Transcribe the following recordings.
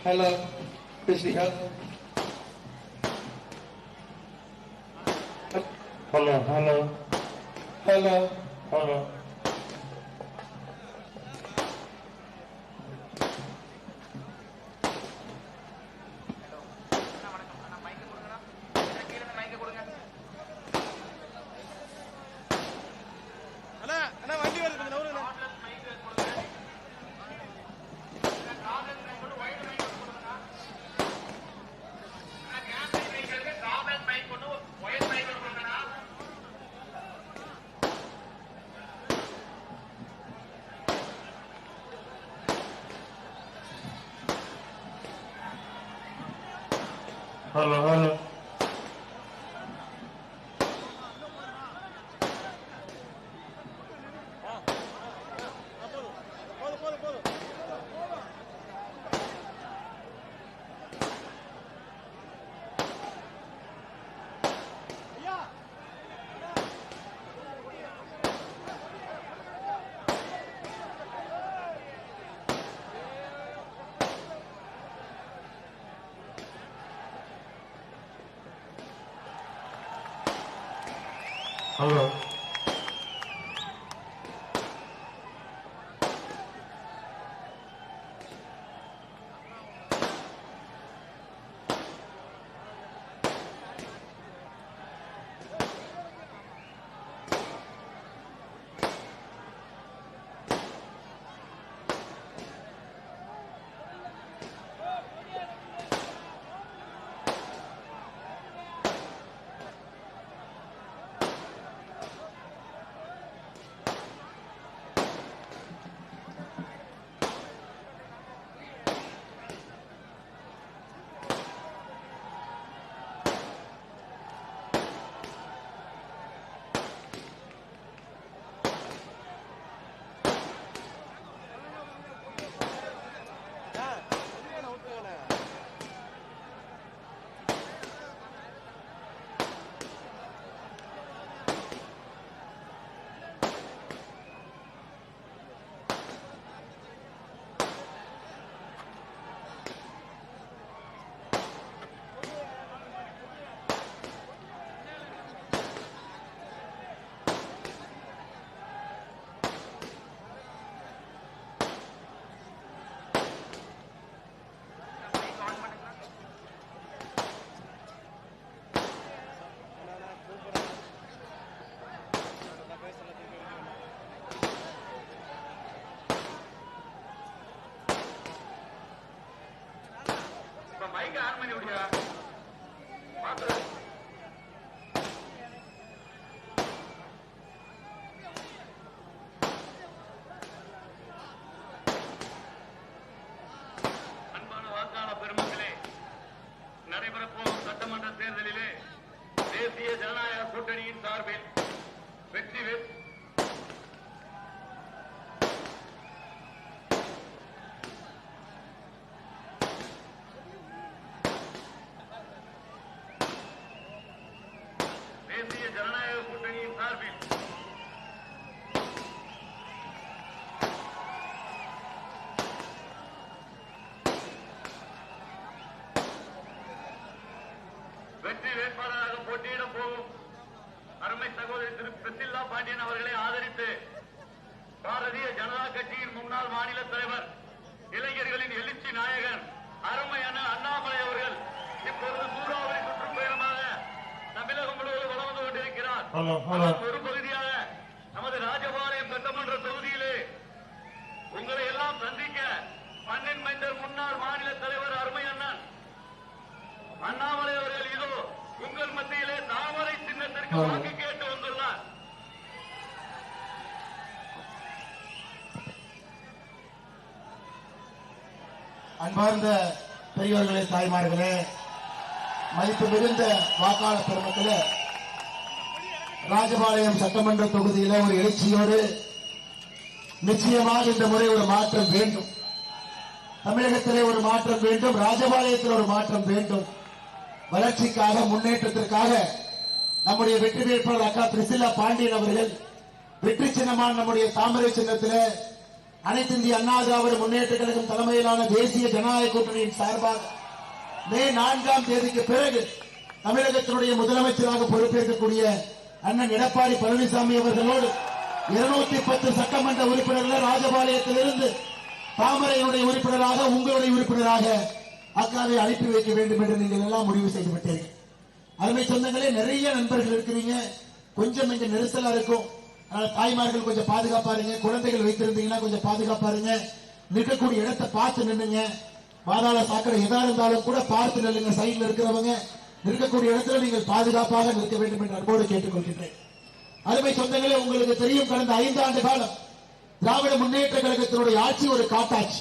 Hello, Pristika. Hello, hello, Hello. hello. Hello, hello. Hello. Mic on பண்ணி விடுங்க. அன்பான வாக்காளர் பெருமக்களே, நடைபெறப்போகும் சட்டமன்ற தேர்தலிலே தேசிய ஜனநாயக கூட்டணியின் சார்பில் வெற்றி தேசிய ஜனநாயக கூட்டணியின் சார்பில் வெற்றி வேட்பாளராக போட்டியிடப் போகும் அருமை சகோதரி திரு பிரிசில்லா பாண்டியன் அவர்களை ஆதரித்து பாரதிய ஜனதா கட்சியின் முன்னாள் மாநில தலைவர், இளைஞர்களின் எழுச்சி நாயகன் அருமை அண்ணன் அண்ணாமலை அவர்கள் இப்பொழுது சூறாவளி சுற்றுப்பயணமாக தமிழகம் முழுவதும் வளம் வந்து கொண்டிருக்கிறார். ஒரு பகுதியாக நமது ராஜபாளையம் சட்டமன்ற தொகுதியிலே உங்களை எல்லாம் சந்திக்க மண்ணின் மைந்தர் முன்னாள் மாநில தலைவர் அருமை அண்ணன் அண்ணாமலை அவர்கள் இதோ உங்கள் மத்தியிலே தாமரை சின்னத்திற்கு வாக்கு கேட்டு வந்துள்ளார். அன்பார்ந்த பெரியவர்களே, தாய்மார்களே, மதிப்பு மிகுந்த வாக்காளர் பெருமக்களே, ராஜபாளையம் சட்டமன்ற தொகுதியில ஒரு எழுச்சியோடு நிச்சயமாக இந்த முறை ஒரு மாற்றம் வேண்டும். தமிழகத்திலே ஒரு மாற்றம் வேண்டும். ராஜபாளையத்தில் ஒரு மாற்றம் வேண்டும். வளர்ச்சிக்காக, முன்னேற்றத்திற்காக நம்முடைய வெற்றி வேட்பாளர் அக்கா பிரிசில்லா பாண்டியன் அவர்கள் வெற்றி சின்னமான நம்முடைய தாமரை சின்னத்தில் அனைத்து இந்திய அண்ணா திராவிட முன்னேற்ற கழகம் தலைமையிலான தேசிய ஜனநாயக கூட்டணியின் சார்பாக மே 4ஆம் தேதிக்கு பிறகு தமிழகத்தினுடைய முதலமைச்சராக பொறுப்பேற்கக்கூடிய அண்ணன் எடப்பாடி பழனிசாமி அவர்களோடு 210 சட்டமன்ற உறுப்பினர்கள் ராஜபாளையத்திலிருந்து தாமரையினுடைய உறுப்பினராக உங்களுடைய உறுப்பினராக அக்காவை அனுப்பி வைக்க வேண்டும் என்று நீங்கள் எல்லாம் முடிவு செய்து விட்டீர்கள். அருமை சொந்தங்களே, நிறைய நண்பர்கள் இருக்கிறீங்க. கொஞ்சம் இங்க நெரிசலா இருக்கும். தாய்மார்கள் கொஞ்சம் பாதுகாப்பா இருங்க. குழந்தைகள் வைத்திருந்தீங்கன்னா கொஞ்சம் பாதுகாப்பா இருங்க. நிற்கக்கூடிய இடத்தை பார்த்து நின்னுங்க. பாதாள சாக்கடை எதா இருந்தாலும் கூட பார்த்து நில்லுங்க. சைட்ல இருக்கிறவங்க நிற்கக்கூடிய இடத்துல நீங்கள் பாதுகாப்பாக நிற்க வேண்டும் என்று அன்போடு கேட்டுக்கொள்கின்றேன். அருமை சொந்தங்களே, உங்களுக்கு தெரியும், கடந்த 5 ஆண்டு காலம் திராவிட முன்னேற்ற கழகத்தினுடைய ஆட்சி ஒரு காட்டாட்சி.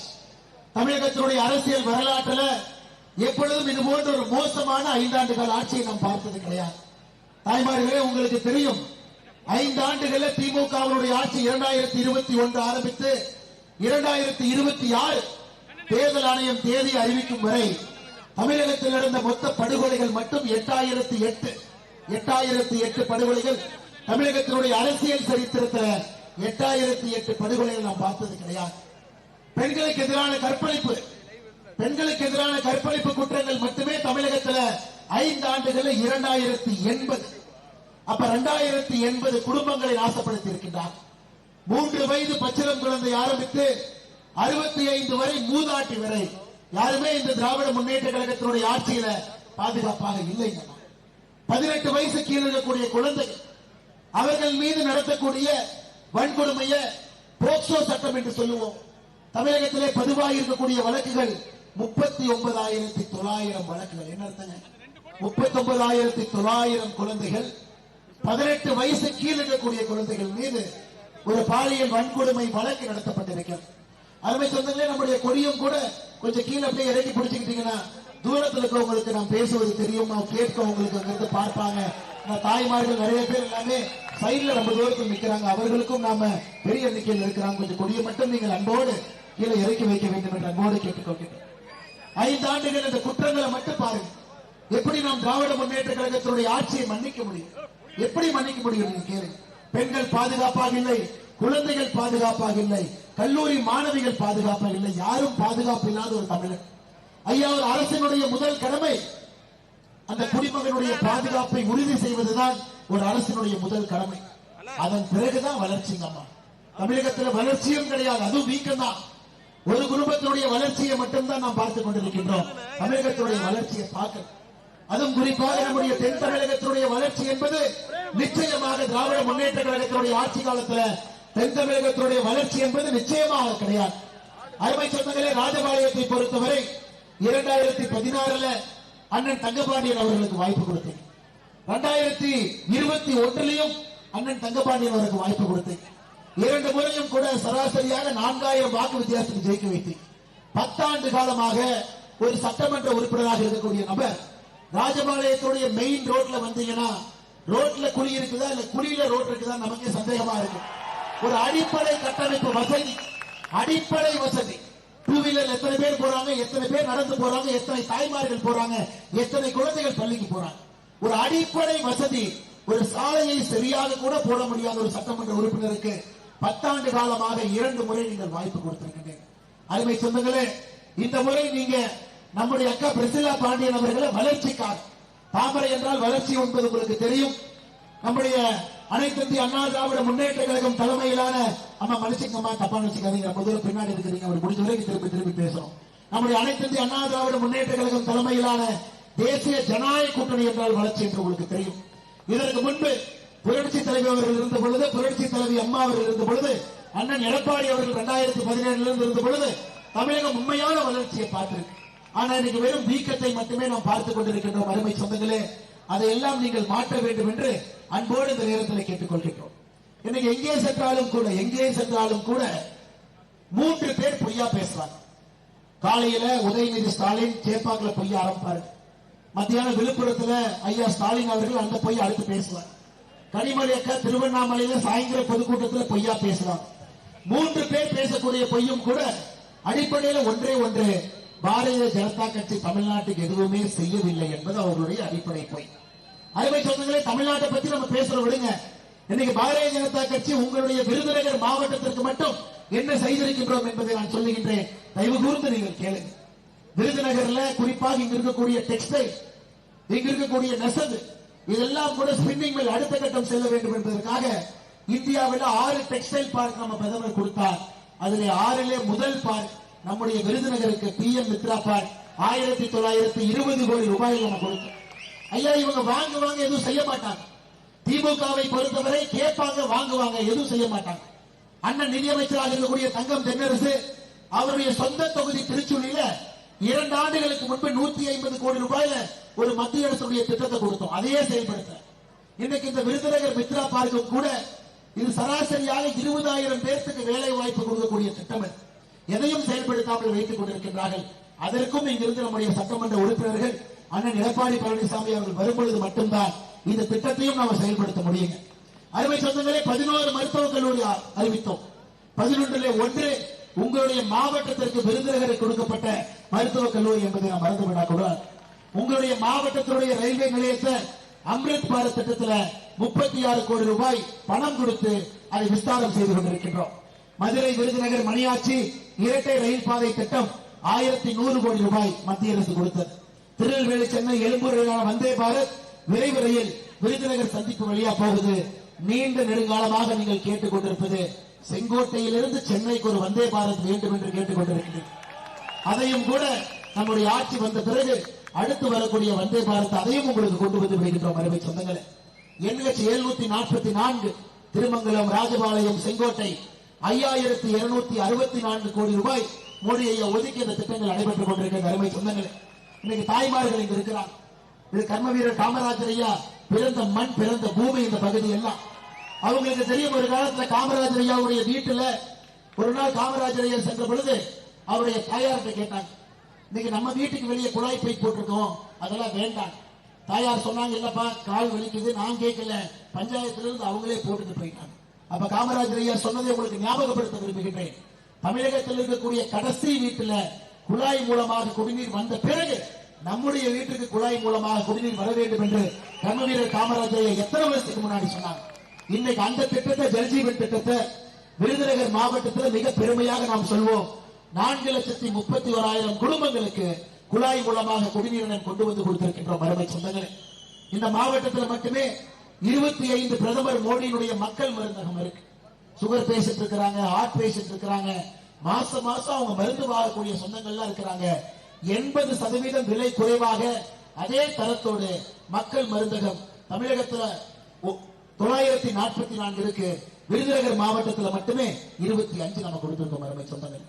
தமிழகத்தினுடைய அரசியல் வரலாற்றில் எப்பொழுதும் இது போன்ற ஒரு மோசமான 5 ஆண்டு கால ஆட்சியை நாம் பார்த்தது கிடையாது. தாய்மார்களே, உங்களுக்கு தெரியும், 5 ஆண்டுகளில் திமுகவினுடைய ஆட்சி 2021 ஆரம்பித்து 2026 தேர்தல் ஆணையம் தேதி அறிவிக்கும் வரை தமிழகத்தில் நடந்த மொத்த படுகொலைகள் மட்டும் 8008 படுகொலைகள். தமிழகத்தினுடைய அரசியல் சரித்திரத்தில் 8008 படுகொலைகள் நாம் பார்த்தது கிடையாது. பெண்களுக்கு எதிரான கற்பழிப்பு குற்றங்கள் மட்டுமே தமிழகத்தில் 5 ஆண்டுகளில் 2080. அப்ப 2080 குடும்பங்களை நாசப்படுத்தி இருக்கின்றார். 3 வயது பச்சிளம் குழந்தை ஆரம்பித்து 65 வரை மூதாட்டி வரை யாருமே இந்த திராவிட முன்னேற்ற கழகத்தினுடைய ஆட்சியில பாதுகாப்பாக இல்லை. 18 வயசு கீழ் இருக்கக்கூடிய குழந்தைகள், அவர்கள் மீது நடத்தக்கூடிய வன்கொடுமைய போக்சோ சட்டம் என்று சொல்லுவோம். தமிழகத்திலே பதிவாகி இருக்கக்கூடிய வழக்குகள் 39,900 வழக்குகள். என்ன அர்த்தங்க? 39,900 குழந்தைகள், 18 வயசு கீழ் இருக்கக்கூடிய குழந்தைகள் மீது ஒரு பாலியல் வன்கொடுமை வழக்கு நடத்தப்பட்டிருக்கிறது. அருமை சொந்தங்களே, நம்முடைய கொடியும் கூட கொஞ்சம் கீழே அப்படியே இறக்கி பிடிச்சுக்கிட்டீங்கன்னா தூரத்தில் இருக்கவங்களுக்கு நாம் பேசுவது தெரியும், நாம் கேட்க உங்களுக்கு அங்கிருந்து பார்ப்பாங்க. தாய்மார்கள் நிறைய பேர் எல்லாமே சைட்ல நம்ம தூரத்தில் நிற்கிறாங்க. அவர்களுக்கும் நாம பெரிய எண்ணிக்கையில் இருக்கிறாங்க. கொஞ்சம் கொடியை மட்டும் நீங்கள் அன்போடு கீழே இறக்கி வைக்க வேண்டும் என்று அன்போடு கேட்டுக்கொள்கிறேன். 5 ஆண்டுகள் இந்த குற்றங்களை மட்டும் பாருங்க. எப்படி நாம் திராவிட முன்னேற்ற கழகத்தினுடைய ஆட்சியை மன்னிக்க முடியும்? எப்படி மன்னிக்க முடியும்? நீங்க கேளுங்க. பெண்கள் பாதுகாப்பாக இல்லை, குழந்தைகள் பாதுகாப்பாக இல்லை, கல்லூரி மாணவிகள் பாதுகாப்பாக இல்லை, யாரும் பாதுகாப்பு இல்லாத ஒரு தமிழர். ஐயா, ஒரு அரசினுடைய முதல் கடமை அந்த குடிமகனுடைய பாதுகாப்பை உறுதி செய்வதுதான் ஒரு அரசினுடைய முதல் கடமை. அதன் பிறகுதான் வளர்ச்சிங்க. அம்மா, தமிழகத்தில் வளர்ச்சியும் கிடையாது, அதுவும் வீக்கம் தான். ஒரு குடும்பத்தினுடைய வளர்ச்சியை மட்டும்தான் நாம் பார்த்துக் கொண்டிருக்கின்றோம். தமிழகத்தினுடைய வளர்ச்சியை பார்க்க, அதுவும் குறிப்பாக நம்முடைய தென் தமிழகத்தினுடைய வளர்ச்சி என்பது நிச்சயமாக திராவிட முன்னேற்ற கழகத்தினுடைய ஆட்சி காலத்தில் தென் தமிழகத்தினுடைய வளர்ச்சி என்பது நிச்சயமாக கிடையாது. அருமை சொந்தங்களே, ராஜபாளையத்தை பொறுத்தவரை 2016 அண்ணன் தங்கபாண்டியன் அவர்களுக்கு வாய்ப்பு கொடுத்தேன். 2021 அண்ணன் தங்கபாண்டியன் அவருக்கு வாய்ப்பு கொடுத்தேன். 2 முறையும் கூட சராசரியாக 4000 வாக்கு வித்தியாசத்துக்கு ஜெயிக்க வைத்தேன். 10 ஆண்டு காலமாக ஒரு சட்டமன்ற உறுப்பினராக இருக்கக்கூடிய நபர் ராஜபாளையத்துடைய மெயின் ரோட்ல வந்தீங்கன்னா ரோட்ல குழி இருக்குதா இல்ல குழியில ரோட் இருக்குதா நமக்கே சந்தேகமா இருக்கு. ஒரு அடிப்படை கட்டமைப்பு வசதி, அடிப்படை வசதி, 2 வீலர் எத்தனை பேர் போறாங்க, எத்தனை பேர் நடந்து போறாங்க, எத்தனை தாய்மார்கள் போறாங்க, எத்தனை குழந்தைகள் பள்ளிக்கு போறாங்க, ஒரு அடிப்படை வசதி, ஒரு சாலையை சரியாக கூட போட முடியாத ஒரு சட்டமன்ற உறுப்பினருக்கு 10 ஆண்டு காலமாக 2 முறை நீங்கள் வாய்ப்பு கொடுத்திருக்கின்றீர்கள். அருமை சொந்தங்களே, இந்த முறை நீங்க நம்முடைய அக்கா பிரசிலா பாண்டியன் அவர்களை வளர்ச்சிக்காக, தாமரை என்றால் வளர்ச்சி என்பது உங்களுக்கு தெரியும். நம்முடைய அனைத்து இந்திய அண்ணா திராவிட முன்னேற்ற கழகம் தலைமையிலான, அம்மா மனுஷங்கம்மா தப்பா நினைச்சுக்காதீங்க, முதல்ல பின்னாடி இருக்கிறீங்க, அவர் முடிஞ்ச வரைக்கும் திருப்பி பேசுறோம். நம்முடைய அனைத்து இந்திய அண்ணா திராவிட முன்னேற்ற கழகம் தலைமையிலான தேசிய ஜனநாயக கூட்டணி என்றால் வளர்ச்சி என்று உங்களுக்கு தெரியும். இதற்கு முன்பு புரட்சி தலைவர் அவர்கள் இருந்த பொழுது, புரட்சி தலைவி அம்மா அவர்கள் இருந்த பொழுது, அண்ணன் எடப்பாடி அவர்கள் 2017 இருந்த பொழுது தமிழகம் உண்மையான வளர்ச்சியை பார்த்திருக்கு. ஆனா இன்னைக்கு வெறும் வீக்கத்தை மட்டுமே நாம் பார்த்துக் கொண்டிருக்கின்றோம். அருமை சொந்தங்களே, அதையெல்லாம் நீங்கள் மாற்ற வேண்டும் என்று அன்போடு இந்த நேரத்தில் கேட்டுக்கொள்கின்றோம். இன்னைக்கு எங்கே சென்றாலும் கூட 3 பேர் பொய்யா பேசுறாங்க. காலையில உதயநிதி ஸ்டாலின் சேப்பாக்கில் பொய்யா ஆரம்பிப்பாரு. மத்தியானம் விழுப்புரத்துல ஐயா ஸ்டாலின் அவர்கள் அந்த பொய்யா அடுத்து பேசுவார். கனிமொழி அக்கா திருவண்ணாமலையில சாயந்தர பொதுக்கூட்டத்தில் பொய்யா பேசுவாங்க. 3 பேர் பேசக்கூடிய பொய்யும் கூட அடிப்படையில் ஒன்றே, பாரதிய ஜனதா கட்சி தமிழ்நாட்டுக்கு எதுவுமே செய்யவில்லை என்பது அவர்களுடைய அடிப்படை பொய். அருமை சொந்தங்களே, தமிழ்நாட்டை பத்தி நம்ம பேசுறோம் விடுங்க. இன்னைக்கு பாரதிய ஜனதா கட்சி உங்களுடைய விருதுநகர் மாவட்டத்திற்கு மட்டும் என்ன செய்திருக்கின்றோம் என்பதை நான் சொல்லுகின்றேன். தயவு கூர்ந்து நீங்கள் கேளுங்க. விருதுநகர்ல குறிப்பாக இங்க இருக்கக்கூடிய டெக்ஸ்டைல், இங்க இருக்கக்கூடிய நெசவு, இதெல்லாம் கூட ஸ்பின்னிங் மில் அடுத்த கட்டம் செல்ல வேண்டும் என்பதற்காக இந்தியாவில் 6 டெக்ஸ்டைல் பார்க் நம்ம பிரதமர் கொடுத்தார். அதிலே 6லே முதல் பார்க் நம்முடைய விருதுநகருக்கு PM மித்ரா பார்க் 1920 கோடி ரூபாயில் நம்ம கொடுத்தோம். ஐயா, இவங்க வாங்குவாங்க, எதுவும் செய்ய மாட்டாங்க. திமுகவை பொறுத்தவரை கேட்பாங்க, வாங்குவாங்க, எதுவும் செய்ய மாட்டாங்க. அண்ணன் நிதியமைச்சராக இருக்கக்கூடிய தங்கம் தென்னரசு அவருடைய சொந்த தொகுதி திருச்சுழியில 2 ஆண்டுகளுக்கு முன்பு 150 கோடி ரூபாயில ஒரு மத்திய அரசுடைய திட்டத்தை கொடுத்தோம். அதையே செயல்படுத்த இன்னைக்கு இந்த விருதுநகர் மித்ரா பார்க்கும் கூட இது சராசரியாக 20,000 பேருக்கு வேலை வாய்ப்பு கொடுக்கக்கூடிய திட்டம். எதையும் செயல்படுத்தாமல் வைத்துக் கொண்டிருக்கின்றார்கள். அதற்கும் இங்கிருந்து நம்முடைய சட்டமன்ற உறுப்பினர்கள் அண்ணன் எடப்பாடி பழனிசாமி அவர்கள் வரும்பொழுது மட்டும்தான் இந்த திட்டத்தையும் நாம் செயல்படுத்த முடியுங்க. அருமை சொந்தங்களே, 11 மருத்துவக் கல்லூரி அறிவித்தோம். 11லே 1 உங்களுடைய மாவட்டத்திற்கு விருதுநகருக்கு கொடுக்கப்பட்ட மருத்துவக் கல்லூரி என்பதை நாம் மறந்துவிடக் கூடாது. உங்களுடைய மாவட்டத்தினுடைய ரயில்வே நிலையத்தை அம்ரித் பாரத் திட்டத்தில் 36 கோடி ரூபாய் பணம் கொடுத்து அதை விஸ்தாரம் செய்து கொண்டிருக்கின்றோம். மதுரை விருதுநகர் மணியாச்சி இரட்டை ரயில் பாதை திட்டம் 1100 கோடி ரூபாய் மத்திய அரசு கொடுத்தது. திருநெல்வேலி சென்னை எழும்பூர் வந்தே பாரத் விரைவு ரயில் விருதுநகர் சந்திப்பு வழியா போகுது. நீண்ட நெடுங்காலமாக நீங்கள் கேட்டுக் கொண்டிருப்பது செங்கோட்டையிலிருந்து சென்னைக்கு ஒரு வந்தே பாரத் வேண்டும் என்று கேட்டுக் கொண்டிருக்கிறேன். அதையும் கூட நம்முடைய ஆட்சி வந்த பிறகு அடுத்து வரக்கூடிய வந்தே பாரத் அதையும் உங்களுக்கு கொண்டு வந்து விடுகின்றோம். அருமை சொந்தங்களே, NH 744 திருமங்கலம் ராஜபாளையம் செங்கோட்டை 5264 கோடி ரூபாய் மோடி ஐயா ஒதுக்கி இந்த திட்டங்கள் நடைபெற்றுக் கொண்டிருக்கிறது. அருமை சொந்தங்களே, இன்னைக்கு தாய்மார்கள் இங்கு இருக்கிறாங்க. இது கர்மவீரர் காமராஜர் ஐயா பிறந்த மண், பிறந்த பூமி இந்த பகுதி எல்லாம் அவங்களுக்கு தெரியும். ஒரு காலத்துல காமராஜர் ஐயாவுடைய வீட்டுல ஒரு நாள் காமராஜர் ஐயா சென்ற பொழுது அவருடைய தாயார்கிட்ட கேட்டாங்க, இன்னைக்கு நம்ம வீட்டுக்கு வெளியே குழாய் பைப் போட்டிருக்கோம், அதெல்லாம் வேண்டாம். தாயார் சொன்னாங்க, இல்லப்பா கால் வலிக்குது, நான் கேட்கல, பஞ்சாயத்திலிருந்து அவங்களே போட்டுட்டு போயிட்டாங்க. அப்ப காமராஜர் ஐயா சொன்னதை உங்களுக்கு ஞாபகப்படுத்த விரும்புகின்றேன். தமிழகத்தில் இருக்கக்கூடிய கடைசி வீட்டுல குழாய் மூலமாக குடிநீர் வந்த பிறகு நம்முடைய வீட்டுக்கு குழாய் மூலமாக குடிநீர் வர வேண்டும் என்று கர்மவீரர் காமராஜர் எத்தனை வருஷத்துக்கு முன்னாடி சொன்னாங்க. இன்னைக்கு அந்த திட்டத்தை, ஜல்ஜீவன் திட்டத்தை விருதுநகர் மாவட்டத்தில் மிக பெருமையாக நாம் சொல்வோம். 4,31,000 குடும்பங்களுக்கு குழாய் மூலமாக குடிநீரை கொண்டு வந்து கொடுத்திருக்கின்றோம். அருமை சொந்தங்களே, இந்த மாவட்டத்தில் மட்டுமே 25 பிரதமர் மோடியினுடைய மக்கள் மருந்தகம் இருக்கு. சுகர் பேஷண்ட் இருக்கிறாங்க, ஹார்ட் பேஷண்ட் இருக்கிறாங்க, மாசம் மாசம் அவங்க மருந்து வாங்கக்கூடிய சொந்தங்கள்லாம் இருக்கிறாங்க. 80% விலை குறைவாக அதே தரத்தோடு மக்கள் மருந்தகம் தமிழகத்தில் 944 இருக்கு. விருதுநகர் மாவட்டத்தில் மட்டுமே 25 நம்ம கொடுத்திருக்கோம். அருமை சொந்தங்கள்,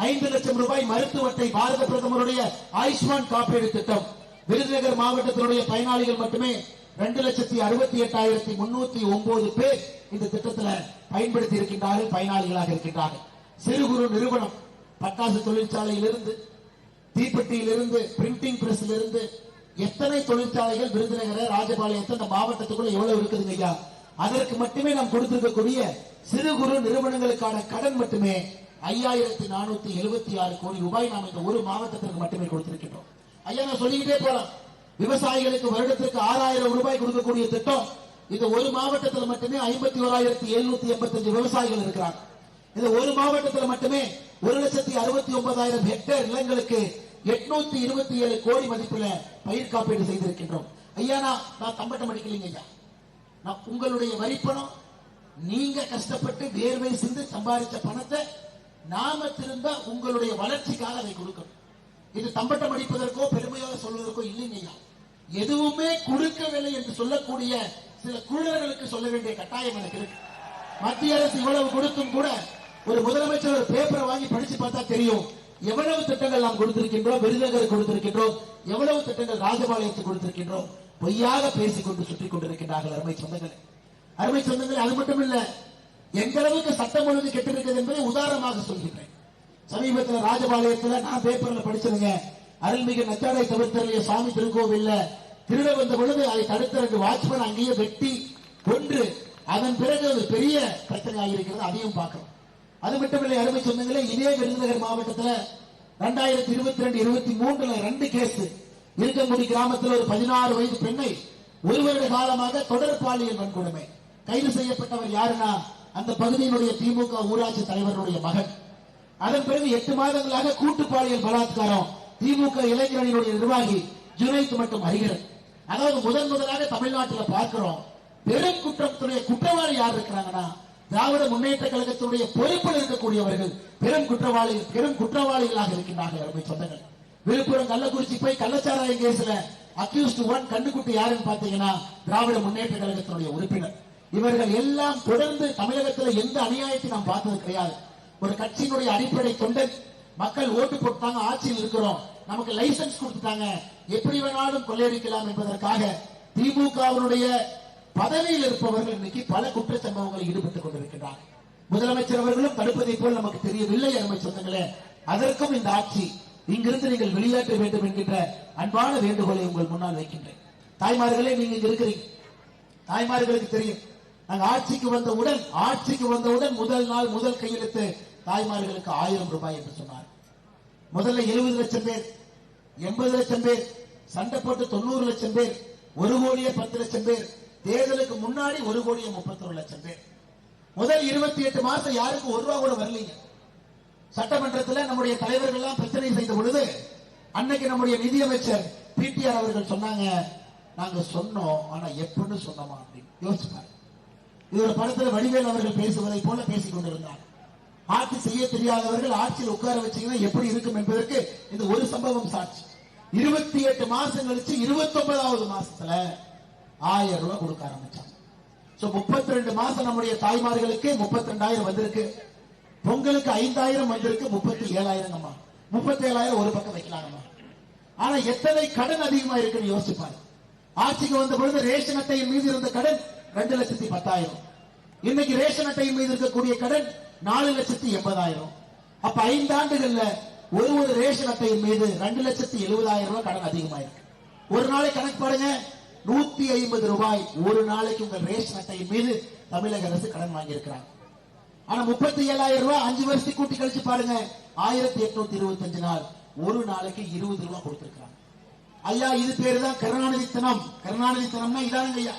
5 லட்சம் ரூபாய் மருத்துவ அட்டை பாரத பிரதமருடைய ஆயுஷ்மான் காப்பீடு திட்டம் விருதுநகர் மாவட்டத்தினுடைய பயனாளிகள் மட்டுமே 2,68,309 பேர் இந்த திட்டத்தில் பயன்படுத்தி இருக்கின்றார்கள், பயனாளிகளாக இருக்கின்றார்கள். சிறு குறு நிறுவனம், பட்டாசு தொழிற்சாலையிலிருந்து, தீப்பெட்டியிலிருந்து, பிரிண்டிங் பிரஸ்ல இருந்து எத்தனை தொழிற்சாலைகள் விருதுநகர் ராஜபாளையத்தை இந்த மாவட்டத்துக்குள்ள எவ்வளவு இருக்குதுங்க ஐயா. அதற்கு மட்டுமே நாம் கொடுத்திருக்கக்கூடிய சிறு குறு நிறுவனங்களுக்கான கடன் மட்டுமே 5,476 கோடி ரூபாய் நாம் இந்த ஒரு மாவட்டத்திற்கு மட்டுமே கொடுத்திருக்கின்றோம். ஐயா, நான் சொல்லிக்கிட்டே போலாம். விவசாயிகளுக்கு வருடத்திற்கு 6,000 ரூபாய் கொடுக்கக்கூடிய திட்டம் இந்த ஒரு மாவட்டத்தில் மட்டுமே 51,785 விவசாயிகள் இருக்கிறாங்க. இந்த ஒரு மாவட்டத்தில் மட்டுமே 1,69,000 ஹெக்டேர் நிலங்களுக்கு 827 கோடி மதிப்பில் பயிர் காப்பீடு செய்திருக்கின்றோம். ஐயா, நான் தம்பட்டம் அடிக்கலைங்க ஐயா. நான் உங்களுடைய வரிப்பணம், நீங்க கஷ்டப்பட்டு வேர்வை சிந்து சம்பாதிச்ச பணத்தை நாம திரும்ப உங்களுடைய வளர்ச்சிக்காக அதை கொடுக்கணும். இது தம்பட்டம் அடிப்பதற்கோ பெருமையாக சொல்வதற்கோ இல்லைங்க ஐயா. எதுவுமே கொடுக்கவில்லை என்று சொல்லக்கூடிய சில குழுக்களுக்கு சொல்ல வேண்டிய கட்டாயம் எனக்கு இருக்கு. மத்திய அரசு இவ்வளவு கொடுத்தும் கூட ஒரு முதலமைச்சர் ஒரு பேப்பரை வாங்கி படிச்சு பார்த்தா தெரியும் எவ்வளவு திட்டங்கள் நாம் கொடுத்திருக்கின்றோம், விருதுநகர் கொடுத்திருக்கின்றோம், எவ்வளவு திட்டங்கள் ராஜபாளையத்துக்கு கொடுத்திருக்கின்றோம். பொய்யாக பேசிக்கொண்டு சுற்றிக் கொண்டிருக்கிறார்கள். அருமை சொந்தங்களே, அருமை சொந்தங்களே, அது மட்டும் இல்ல, எந்த அளவுக்கு சட்டம் ஒழுங்கு கெட்டிருக்கிறது என்பதை உதாரணமாக சொல்கிறேன். சமீபத்தில் ராஜபாளையத்தில் நான் பேப்பர்ல படிச்சிருங்க, அருள்மிகு நச்சாடை தவிர்த்தருடைய சுவாமி திருக்கோவில்ல திருட வந்த பொழுது அதை தடுத்த 2 வாட்ச்மேன் அங்கேயே வெட்டி கொன்று அதன் பிறகு ஒரு பெரிய பிரச்சனையாக இருக்கிறது. அதையும் பார்க்கிறோம். அது மட்டுமில்லை அருமை சொந்தங்களே, இதே விருதுநகர் மாவட்டத்தில் 2022-23 2 கேஸ். இருக்கங்குடி கிராமத்தில் ஒரு 16 வயது பெண்ணை 1 வருட காலமாக தொடர் பாலியல் வன்கொடுமை, கைது செய்யப்பட்டவர் யாருன்னா அந்த பகுதியினுடைய திமுக ஊராட்சி தலைவருடைய மகன். அதன் பிறகு 8 மாதங்களாக கூட்டு பாலியல் பலாத்காரம் திமுக இளைஞரணியினுடைய நிர்வாகி ஜுனைத் மற்றும் அறிகிறன். அதாவது முதலாக தமிழ்நாட்டில் பார்க்கிறோம், பெரும் குற்றத்துடைய குற்றவாளி யார் இருக்கிறாங்கன்னா திராவிட முன்னேற்ற கழகத்தினுடைய பொறுப்பில் இருக்கக்கூடியவர்கள் பெரும் குற்றவாளிகளாக இருக்கின்றார்கள். அருமை சொந்தங்கள், விழுப்புரம் கள்ளக்குறிச்சி போய் கள்ளச்சாராய கேஸ்ல அக்யூஸ்ட் 1 கண்டுகுட்டி யாருன்னு பாத்தீங்கன்னா திராவிட முன்னேற்ற கழகத்தினுடைய உறுப்பினர். இவர்கள் எல்லாம் தொடர்ந்து தமிழகத்தில் எந்த அநியாயத்தை நாம் பார்த்தது கிடையாது. ஒரு கட்சியினுடைய அடிப்படை தொண்டன், மக்கள் ஓட்டு போட்டாங்க, ஆட்சியில் இருக்கிறோம், நமக்கு லைசன்ஸ் கொடுத்துட்டாங்க, எப்படி வேணாலும் கொள்ளையடிக்கலாம் என்பதற்காக திமுகவினுடைய பதவியில் இருப்பவர்கள் இன்னைக்கு பல குற்ற சம்பவங்களில் ஈடுபட்டுக் கொண்டிருக்கிறார். முதலமைச்சர் அவர்களும் தடுப்பதை போல் நமக்கு தெரியவில்லை. அருமை சொந்தங்களே, அதற்கும் இந்த ஆட்சி இங்கிருந்து நீங்கள் வெளியேற்ற வேண்டும் என்கின்ற அன்பான வேண்டுகோளை உங்கள் முன்னால் வைக்கின்றேன். தாய்மார்களே, நீங்க இங்க இருக்கிறீங்க, தாய்மார்களுக்கு தெரியும், நாங்க ஆட்சிக்கு வந்தவுடன் முதல் நாள் முதல் கையெழுத்து தாய்மார்களுக்கு 1000 ரூபாய் என்று சொன்னார். முதல்ல 70 லட்சம் பேர், 80 லட்சம் பேர், சண்டை போட்டு 90 லட்சம் பேர், 1,10,00,000 பேர், தேர்தலுக்கு முன்னாடி 1,31 லட்சம் பேர். முதல் 28 மாசம் யாருக்கும் 1 ரூபா கூட வரலீங்க. சட்டமன்றத்தில் நம்முடைய தலைவர்கள் எல்லாம் பிரச்சனை செய்த பொழுது அன்னைக்கு நம்முடைய நிதியமைச்சர் பிடிஆர் அவர்கள் சொன்னாங்க, நாங்க சொன்னோம், ஆனா எப்பன்னு சொன்னோமா அப்படின்னு யோசிப்பாங்க. இது ஒரு படத்தில் வடிவேல் அவர்கள் பேசுவதை போல பேசிக் கொண்டிருந்தார். ஆட்சி செய்ய தெரியாதவர்கள் ஆட்சியில் உட்கார வச்சீங்கன்னா எப்படி இருக்கும் என்பதற்கு இந்த ஒரு சம்பவம் சாட்சி. 28 மாசம் கழிச்சு 29வது மாசத்துல 1000 ரூபாய் கொடுக்க ஆரம்பிச்சாங்க. 32 மாசம் நம்முடைய தாய்மார்களுக்கு 32,000 வந்திருக்கு. பொங்கலுக்கு 5,000 வந்திருக்கு, 37,000. 37,000 ஒரு பக்கம் வைக்கலாங்கம்மா. ஆனா எத்தனை கடன் அதிகமா இருக்குன்னு யோசிப்பாரு. ஆட்சிக்கு வந்த பொழுது ரேஷன் அட்டையின் மீது இருந்த கடன் 2,10,000. இன்னைக்கு ரேஷன் அட்டையின் மீது இருக்கக்கூடிய கடன் 4,80,000. அப்ப 5 ஆண்டுகள்ல ஒரு ரேஷன் அட்டையின் மீது 2,70,000 ரூபாய் கடன் அதிகமாயிருக்கு. ஒரு நாளைக்கு கணக்கு பாருங்க, 150 ரூபாய் ஒரு நாளைக்கு உங்கள் ரேஷன் அட்டையின் மீது தமிழக அரசு கடன் வாங்கி இருக்கிறாங்க. ஆனா 37,000 ரூபாய் 5 வருஷத்துக்கு கூட்டி கழிச்சு பாருங்க, 1825 நாள் ஒரு நாளைக்கு 20 ரூபாய் கொடுத்திருக்கிறாங்க. ஐயா, இது பேரு தான் கருணாநிதித்தனம். கருணாநிதித்தனம்னா இதானுங்க ஐயா.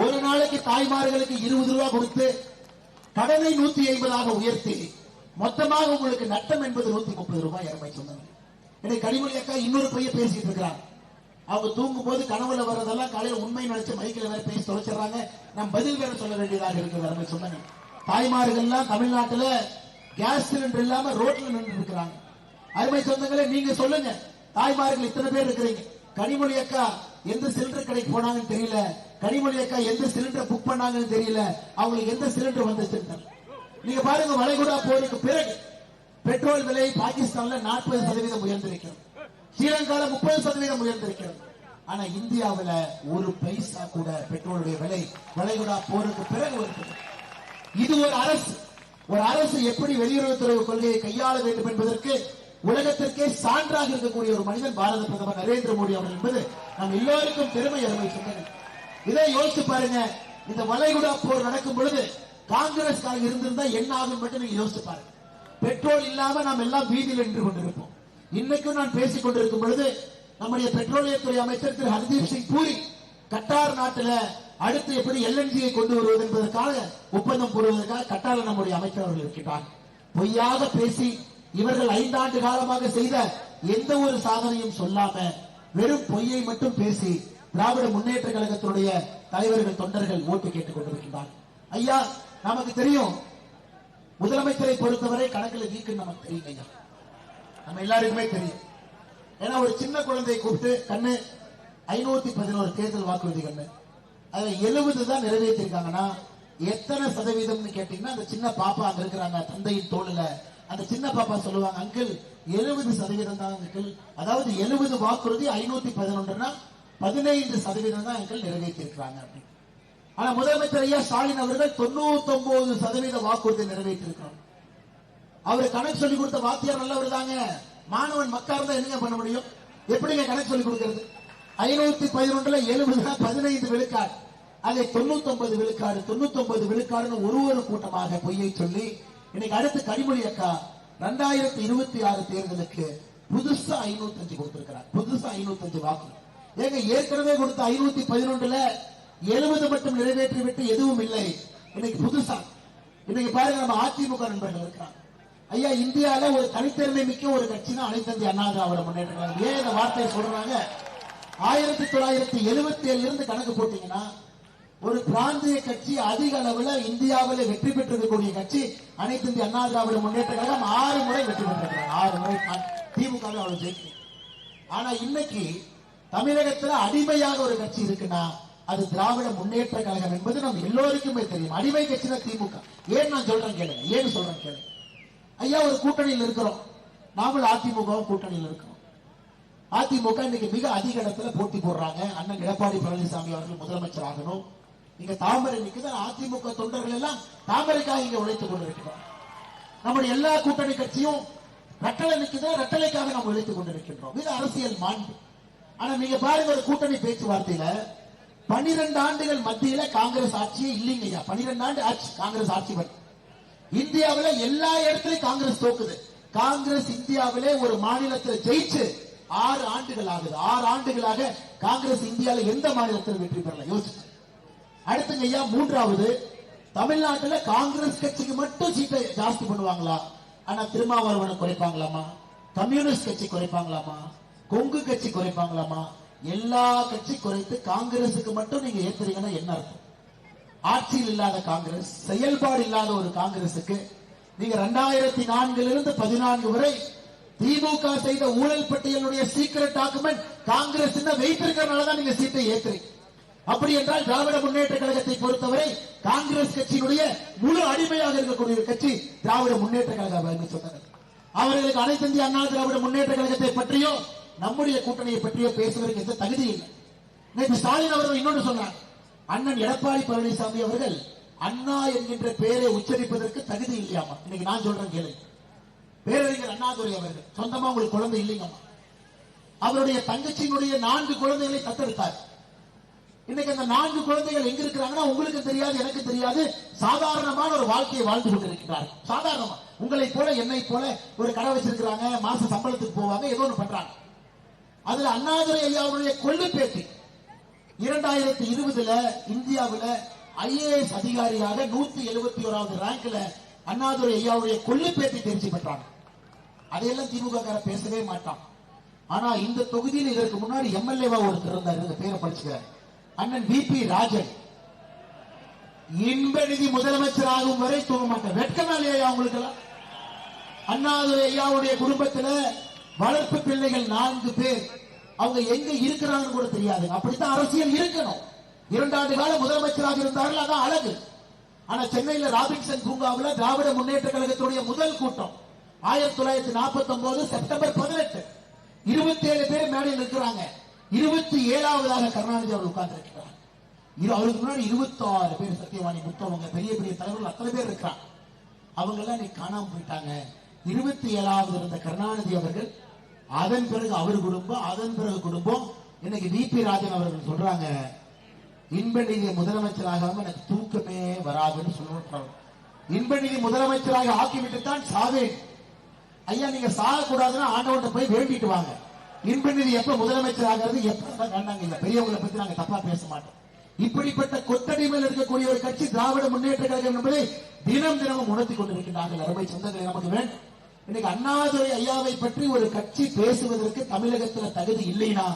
ஒரு நாளைக்கு தாய்மார்களுக்கு 20 ரூபாய் கொடுத்து கடனை 150ஆக உயர்த்தி மொத்தமாக உங்களுக்கு நட்டம் என்பது 130 ரூபாய். அருமை சொன்னாங்க. இன்னைக்கு கனிமொழி அக்கா இன்னொரு பைய பேசிட்டு இருக்கிறாங்க. அவங்க தூங்கும் போது கனவுல வர்றதெல்லாம் காலையில உண்மை நினைச்சு மைக்கில வேற பேசி தொலைச்சிடறாங்க. நாம் பதில் வேற சொல்ல வேண்டியதாக இருக்கு. அருமை சொன்னாங்க. தாய்மார்கள் எல்லாம் தமிழ்நாட்டுல கேஸ் சிலிண்டர் இல்லாம ரோட்ல நின்று இருக்கிறாங்க. அருமை சொந்தங்களே, நீங்க சொல்லுங்க, தாய்மார்கள் இத்தனை பேர் இருக்கிறீங்க. கனிமொழி அக்கா எந்த சிலிண்டர் கடைக்கு போனாங்கன்னு தெரியல, கனிமொழி அக்கா எந்த சிலிண்டர் புக் பண்ணாங்கன்னு தெரியல, அவங்களுக்கு எந்த சிலிண்டர் வந்துச்சு. நீங்க பாருங்க, வளைகுடா போருக்கு பிறகு பெட்ரோல் விலை பாகிஸ்தான்ல 40% உயர்ந்திருக்கிறது, ஸ்ரீலங்கால 30% உயர்ந்திருக்கிறது. ஆனா இந்தியாவில் ஒரு பைசா கூட பெட்ரோலுடைய விலை வளைகுடா போருக்கு பிறகு வருகிறது. இது ஒரு அரசு எப்படி வெளியுறவுத்துறை கொள்கையை கையாள வேண்டும் என்பதற்கு உலகத்திற்கே சான்றாக இருக்கக்கூடிய ஒரு மனிதன் பாரத பிரதமர் நரேந்திர மோடி அவர்கள் என்பது நம் எல்லோருக்கும் பெருமை. அருமை சொன்னது. இதை யோசிச்சு பாருங்க, இந்த வளைகுடா போர் நடக்கும் பொழுது காங்கிரஸ் இருந்திருந்தா என்ன ஆகும் மட்டும் நீங்க யோசிச்சு பாருங்க. பெட்ரோல் இல்லாம நாம் எல்லாம் வீதியில் நின்று கொண்டிருப்போம். இன்னைக்கும் நான் பேசிக் கொண்டிருக்கும் பொழுது நம்முடைய பெட்ரோலியத்துறை அமைச்சர் திரு ஹர்தீப் சிங் பூரி கட்டார் நாட்டில் அடுத்து எப்படி எல்என்ஜியை கொண்டு வருவது என்பதற்காக ஒப்பந்தம் போடுவதற்காக கட்டாரில் நம்முடைய அமைச்சர் அவர்கள் இருக்கிறார். பொய்யாக பேசி இவர்கள் 5 ஆண்டு காலமாக செய்த எந்த ஒரு சாதனையும் சொல்லாம வெறும் பொய்யை மட்டும் பேசி திராவிட முன்னேற்ற கழகத்தினுடைய தலைவர்கள் தொண்டர்கள் ஓட்டு கேட்டுக் கொண்டிருக்கிறார். ஐயா, நமக்கு தெரியும், முதலமைச்சரை பொறுத்தவரை கணக்கில் வீக்கு நமக்கு தெரியும் ஐயா, நம்ம எல்லாருக்குமே தெரியும். ஏன்னா ஒரு சின்ன குழந்தையை கூப்பிட்டு கண்ணு 511 தேர்தல் வாக்குறுதி கண்ணு, அதுல 70 தான் நிறைவேற்றிருக்காங்கன்னா எத்தனை சதவீதம்னு கேட்டீங்கன்னா, அந்த சின்ன பாப்பா அங்க இருக்கிறாங்க தந்தையின் தோளுல, அந்த சின்ன பாப்பா சொல்லுவாங்க, அங்கிள் 70% தான் அங்கிள். அதாவது 70 வாக்குறுதி 511னா 15% தான் அங்கிள் நிறைவேற்றி இருக்கிறாங்க அப்படின்னு. ஆனா முதலமைச்சர் ஐயா ஸ்டாலின் அவர்கள் 99% வாக்குறுதி நிறைவேற்றி இருக்கிறார். அவரு கணக்கு சொல்லி கொடுத்த வாத்தியார் நல்லவர் தாங்க. மாணவன் மக்கா இருந்தா என்னங்க பண்ண முடியும்? எப்படிங்க கணக்கு சொல்லி கொடுக்கிறது? 511ல 70 15 விழுக்காடு, அதை 99 விழுக்காடு 99 விழுக்காடுன்னு ஒரு கூட்டமாக பொய்யை சொல்லி இன்னைக்கு அடுத்து கனிமொழி அக்கா 2026 தேர்தலுக்கு புதுசா 505 கொடுத்திருக்கிறார். புதுசா 505 வாக்கு. ஏங்க ஏற்கனவே கொடுத்த 511ல 70 மட்டும் நிறைவேற்றிவிட்டு எதுவும் இல்லை. இன்னைக்கு புதுசா இன்னைக்கு பாருங்க, நம்ம அதிமுக நண்பர்கள் இருக்காங்க. ஐயா, இந்தியால ஒரு தனித்தன்மை மிக்க ஒரு கட்சினா அனைத்து இந்திய அண்ணா திராவிட முன்னேற்ற கழகம். ஏன் இந்த வார்த்தையை சொல்றாங்க? 1977 இருந்து கணக்கு போட்டீங்கன்னா ஒரு பிராந்திய கட்சி அதிக அளவுல இந்தியாவில் வெற்றி பெற்றிருக்கக்கூடிய கட்சி அனைத்து இந்திய அண்ணா திராவிட முன்னேற்ற கழகம் 6 முறை வெற்றி பெற்றிருக்கிறாங்க. 6 முறை திமுக அவ்வளவு ஜெயிக்கும். ஆனா இன்னைக்கு தமிழகத்துல அடிமையாக ஒரு கட்சி இருக்குன்னா அது திராவிட முன்னேற்ற கழகம் என்பது நம்ம எல்லோருக்குமே தெரியும். அடிமை கட்சினா திமுக. ஏன் நான் சொல்றேன் கேளுங்க, ஏன்னு சொல்றேன் கேளுங்க. ஐயா, ஒரு கூட்டணியில் இருக்கிறோம், நாமல் அதிமுக கூட்டணியில் இருக்கிறோம். அதிமுக இன்னைக்கு மிக அதிக இடத்துல போட்டி போடுறாங்க. அண்ணன் எடப்பாடி பழனிசாமி அவர்கள் முதலமைச்சர் ஆகணும். இங்க தாமரை நிக்குது. அதிமுக தொண்டர்கள் எல்லாம் தாமரைக்காக இங்க உழைத்துக் கொண்டிருக்கிறோம். நம்முடைய எல்லா கூட்டணி கட்சியும் ரெட்டலை நிக்குது, ரெட்டலைக்காக நாம் உழைத்துக் கொண்டிருக்கின்றோம். இது அரசியல் மாண்பு. ஆனா நீங்க பாருங்க, ஒரு கூட்டணி பேச்சுவார்த்தையில 12 ஆண்டுகள் மத்தியில காங்கிரஸ் ஆட்சியே இல்லைங்கய்யா. 12 ஆண்டு ஆட்சி காங்கிரஸ் ஆட்சி வரும். இந்தியாவில எல்லா இடத்திலும் காங்கிரஸ் தோக்குது. காங்கிரஸ் இந்தியாவிலே ஒரு மாநிலத்தில் ஜெயிச்சு 6 ஆண்டுகள் ஆகுது. 6 ஆண்டுகளாக காங்கிரஸ் இந்தியாவில் எந்த மாநிலத்தில் வெற்றி பெறல. யோசிச்சு அடுத்துங்க ஐயா, 3வது தமிழ்நாட்டில் காங்கிரஸ் கட்சிக்கு மட்டும் சீட்டை ஜாஸ்தி பண்ணுவாங்களா? ஆனா திருமாவளவனை குறைப்பாங்களாமா? கம்யூனிஸ்ட் கட்சி குறைப்பாங்களாமா? கொங்கு கட்சி குறைப்பாங்களாமா? எல்லா கட்சி குறைத்து காங்கிரசுக்கு மட்டும் நீங்க ஏத்துறீங்கன்னா என்ன அர்த்தம்? ஆட்சியில் இல்லாத காங்கிரஸ், செயல்பாடு இல்லாத ஒரு காங்கிரசுக்கு நீங்க 2004 இருந்து 14 வரை திமுக செய்த ஊழல் பட்டியலுடைய சீக்கிரட் டாக்குமெண்ட் காங்கிரஸ் வைத்திருக்கிறதுனாலதான் நீங்க சீட்டை ஏத்துறீங்க. அப்படி என்றால் திராவிட முன்னேற்ற கழகத்தை பொறுத்தவரை காங்கிரஸ் கட்சியினுடைய முழு அடிமையாக இருக்கக்கூடிய கட்சி திராவிட முன்னேற்ற கழகம் சொன்னார்கள். அவர்களுக்கு அனைத்து இந்திய அண்ணா திராவிட முன்னேற்ற கழகத்தை பற்றியோ நம்முடைய கூட்டணியை பற்றியோ பேசுவதற்கு எந்த தகுதி இல்லை. நேற்று ஸ்டாலின் அவர்கள் இன்னொன்று சொன்னார். அண்ணன் எடப்பாடி பழனிசாமி அவர்கள் அண்ணா என்கின்ற பெயரை உச்சரிப்பதற்கு தகுதி இல்லையாமா. இன்னைக்கு நான் சொல்றேன் கேளு. பேரறிஞர் அண்ணாதுரை அவர்கள் சொந்தமா உங்களுக்கு குழந்தை இல்லைங்கம்மா. அவருடைய தங்கச்சியினுடைய 4 குழந்தைகளை தத்தெடுத்தார். இன்னைக்கு அந்த 4 குழந்தைகள் எங்க இருக்கிறாங்கன்னா உங்களுக்கு தெரியாது, எனக்கு தெரியாது. சாதாரணமான ஒரு வாழ்க்கையை வாழ்ந்து கொண்டிருக்கிறார். சாதாரணமா உங்களை போல என்னை போல ஒரு கடை வச்சிருக்கிறாங்க, மாச சம்பளத்துக்கு போவாங்க, ஏதோ ஒன்று பண்றாங்க. அதுல அண்ணாதுரை ஐயாவுடைய கொள்ளு பேட்டி 2020 இந்தியாவில் ஐஏஎஸ் அதிகாரியாக 171வது ரேங்க்ல அண்ணாதுரை ஐயாவுடைய கொள்ளு பேட்டி தேர்ச்சி பெற்றாங்க. அதையெல்லாம் திமுக பேசவே மாட்டான். ஆனா இந்த தொகுதியில் இதற்கு முன்னாடி எம்எல்ஏவா ஒருத்தர் இருந்தார், பேரை படிச்சுக்கிறார், அண்ணன் விபி ராஜன். இன்ப நிதி முதலமைச்சர் ஆகும் வரை தூங்க மாட்டேன். வெட்கமாலையா அவங்களுக்கு எல்லாம்? அண்ணாதுரை ஐயாவுடைய குடும்பத்தில் வளர்ப்பு பிள்ளைகள் 4 பேர். அவங்க எங்க இருக்கிறாங்கன்னு கூட தெரியாது. அப்படித்தான் அரசியல் இருக்கணும். 2 ஆண்டு காலம் முதலமைச்சராக இருந்தார்கள், அதான் அழகு. ஆனா சென்னையில ராபின்சன் பூங்காவில் திராவிட முன்னேற்ற கழகத்துடைய முதல் கூட்டம் 1949 செப்டம்பர் 18 27 பேர் மேடையில் இருக்கிறாங்க. 27வதாக கருணாநிதி அவர்கள் உட்கார்ந்து இருக்கிறார். அவருக்கு முன்னாடி 26 பேர் சத்தியவாணி முத்தவங்க பெரிய பெரிய தலைவர்கள் அத்தனை பேர் இருக்கிறாங்க. அவங்க எல்லாம் இன்னைக்கு காணாம போயிட்டாங்க. 27வது இருந்த கருணாநிதி அவர்கள், அதன் பிறகு அவர் குடும்பம், அதன் பிறகு குடும்பம். இன்னைக்கு விபி ராஜன் அவர்கள் சொல்றாங்க, இன்ப நிதி முதலமைச்சராகாம எனக்கு தூக்கமே வராதுன்னு சொல்றாங்க. இன்ப நிதி முதலமைச்சராக ஆக்கிவிட்டு தான் சாவேன். ஐயா, நீங்க சாகக்கூடாதுன்னா ஆண்டவன்கிட்ட போய் வேண்டிட்டு வாங்க. இன்ப நிதி எப்ப முதலமைச்சர் ஆகிறது எப்ப வேண்டாங்க. இல்ல பெரியவங்களை பத்தி நாங்க தப்பா பேச மாட்டோம். இப்படிப்பட்ட கொத்தடிமையில் இருக்கக்கூடிய ஒரு கட்சி திராவிட முன்னேற்ற கழகம் என்பதை தினம் தினமும் உணர்த்தி கொண்டிருக்கிறார்கள். அருமை சொந்தங்களை நமக்கு வேண்டும். இன்னைக்கு அண்ணாதுரை ஐயாவை பற்றி ஒரு கட்சி பேசுவதற்கு தமிழகத்தில் தகுதி இல்லைனா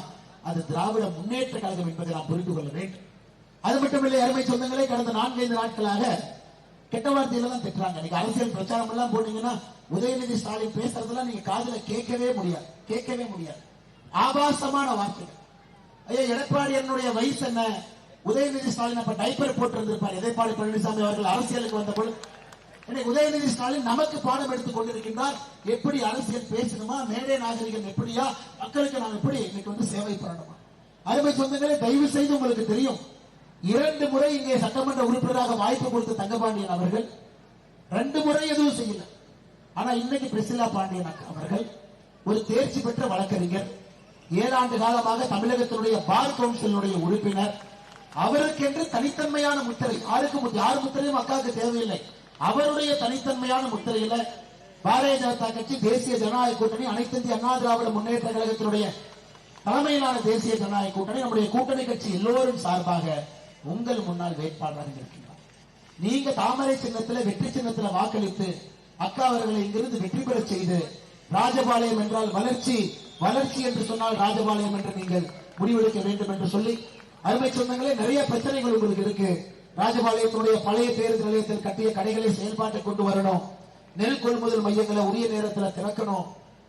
அது திராவிட முன்னேற்ற கழகம் என்பதை நாம் புரிந்து கொள்ள வேண்டும். அது மட்டுமில்லை அருமை சொந்தங்களே, கடந்த 4-5 நாட்களாக கெட்ட வார்த்தையில தான் திட்டுறாங்க. நீங்க அரசியல் பிரச்சாரம் எல்லாம் போனீங்கன்னா உதயநிதி ஸ்டாலின் பேசுறதெல்லாம் நீங்க காதுல கேட்கவே முடியாது. ஆபாசமான வார்த்தைகள். ஐயா, எடப்பாடி என்னுடைய வயசு என்ன? உதயநிதி ஸ்டாலின் அப்ப டைப்பர் போட்டு இருந்திருப்பார். எடப்பாடி பழனிசாமி அவர்கள் அரசியலுக்கு வந்த பொழுது இன்னைக்கு உதயநிதி ஸ்டாலின் நமக்கு பாடம் எடுத்துக் கொண்டிருக்கின்றார். எப்படி அரசியல் பேசணுமா, மேடை நாகரிகம் எப்படியா, மக்களுக்கு நாம் எப்படி இன்னைக்கு சேவை பண்ணணுமா. அருமை சொந்தங்களே, தயவு செய்து உங்களுக்கு தெரியும், 2 முறை இங்கே சட்டமன்ற உறுப்பினராக வாய்ப்பு கொடுத்த தங்கபாண்டியன் அவர்கள் 2 முறை எதுவும் செய்யல. ஆனா இன்னைக்கு பிரிசிலா பாண்டியன் அவர்கள் ஒரு தேர்ச்சி பெற்ற வழக்கறிஞர், 7 ஆண்டு காலமாக தமிழகத்தினுடைய பார் கவுன்சிலுடைய உறுப்பினர். அவருக்கென்று தனித்தன்மையான முத்திரை, யார் முத்திரையும் அக்காவுக்கு தேவையில்லை. அவருடைய தனித்தன்மையான முத்திரையில பாரதிய ஜனதா கட்சி, தேசிய ஜனநாயக கூட்டணி, அனைத்து இந்திய அண்ணா திராவிட முன்னேற்ற கழகத்தினுடைய தலைமையிலான தேசிய ஜனநாயக கூட்டணி, நம்முடைய கூட்டணி கட்சி எல்லோரும் சார்பாக உங்கள் முன்னாள் வேட்பாளராக இருக்கின்றார். நீங்க தாமரை சின்னத்துல வெற்றி சின்னத்துல வாக்களித்து அக்கா அவர்களை இங்கிருந்து வெற்றி பெற செய்து ராஜபாளையம் என்றால் வளர்ச்சி, வளர்ச்சி என்று சொன்னால் ராஜபாளையம் என்று நீங்கள் முடிவெடுக்க வேண்டும் என்று சொல்லி, அருமை சொந்தங்களே, நிறைய பிரச்சனைகள் உங்களுக்கு இருக்கு. ராஜபாளையத்தினுடைய பழைய பேருந்து நிலையத்தில் கட்டிய கடைகளை செயல்பாட்டை கொண்டு வரணும். நெல் கொள்முதல் மையங்களை உரிய நேரத்தில் திறக்கணும்.